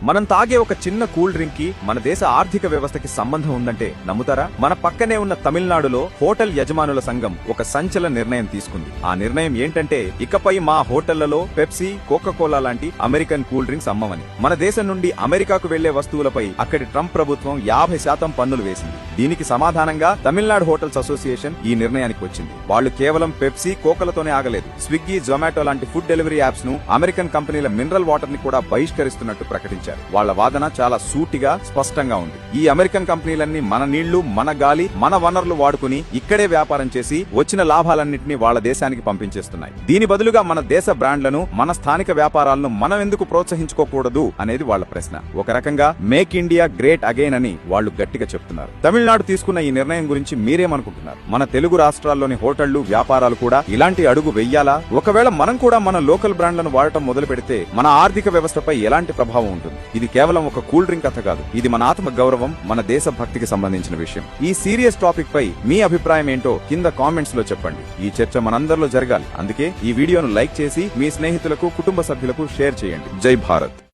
మనం తాగే ఒక చిన్న కూల్ డ్రింక్ కి మన దేశ ఆర్థిక వ్యవస్థకి సంబంధం ఉందంటే నమ్ముతారా? మన పక్కనే ఉన్న తమిళనాడులో హోటల్ యజమానుల సంఘం ఒక సంచలన నిర్ణయం తీసుకుంది. ఆ నిర్ణయం ఏంటంటే ఇకపై మా హోటళ్లలో పెప్సీ, కోకాకోలా లాంటి అమెరికన్ కూల్ డ్రింక్స్ అమ్మమని. మన దేశం నుండి అమెరికాకు వెళ్లే వస్తువులపై అక్కడి ట్రంప్ ప్రభుత్వం 50% పన్నులు వేసింది. దీనికి సమాధానంగా తమిళనాడు హోటల్స్ అసోసియేషన్ ఈ నిర్ణయానికి వచ్చింది. వాళ్ళు కేవలం పెప్సీ, కోకలతోనే ఆగలేదు. స్విగ్గీ, జొమాటో లాంటి ఫుడ్ డెలివరీ యాప్స్ ను, అమెరికన్ కంపెనీల మినరల్ వాటర్ ని కూడా బహిష్కరిస్తున్నట్టు ప్రకటించారు. వాళ్ల వాదన చాలా సూటిగా, స్పష్టంగా ఉంది. ఈ అమెరికన్ కంపెనీలన్నీ మన నీళ్లు, మన గాలి, మన వనరులు వాడుకుని ఇక్కడే వ్యాపారం చేసి వచ్చిన లాభాలన్నింటినీ వాళ్ల దేశానికి పంపించేస్తున్నాయి. దీని బదులుగా మన దేశ బ్రాండ్లను, మన స్థానిక వ్యాపారాలను మనం ఎందుకు ప్రోత్సహించుకోకూడదు అనేది వాళ్ల ప్రశ్న. ఒక రకంగా మేక్ ఇండియా గ్రేట్ అగైన్ అని వాళ్లు గట్టిగా చెప్తున్నారు. తమిళనాడు తీసుకున్న ఈ నిర్ణయం గురించి మీరేమనుకుంటున్నారు? మన తెలుగు రాష్ట్రాల్లోని హోటళ్లు, వ్యాపారాలు కూడా ఇలాంటి అడుగు వెయ్యాలా? ఒకవేళ మనం కూడా మన లోకల్ బ్రాండ్లను వాడటం మొదలు పెడితే మన ఆర్థిక వ్యవస్థపై ఎలాంటి ప్రభావం ఉంటుంది? ఇది కేవలం ఒక కూల్ డ్రింక్ కథ కాదు. ఇది మన ఆత్మ గౌరవం, మన దేశ భక్తికి సంబంధించిన విషయం. ఈ సీరియస్ టాపిక్ పై మీ అభిప్రాయం ఏంటో కింద కామెంట్స్ లో చెప్పండి. ఈ చర్చ మనందరిలో జరగాలి. అందుకే ఈ వీడియోను లైక్ చేసి మీ స్నేహితులకు, కుటుంబ సభ్యులకు షేర్ చేయండి. జై భారత్.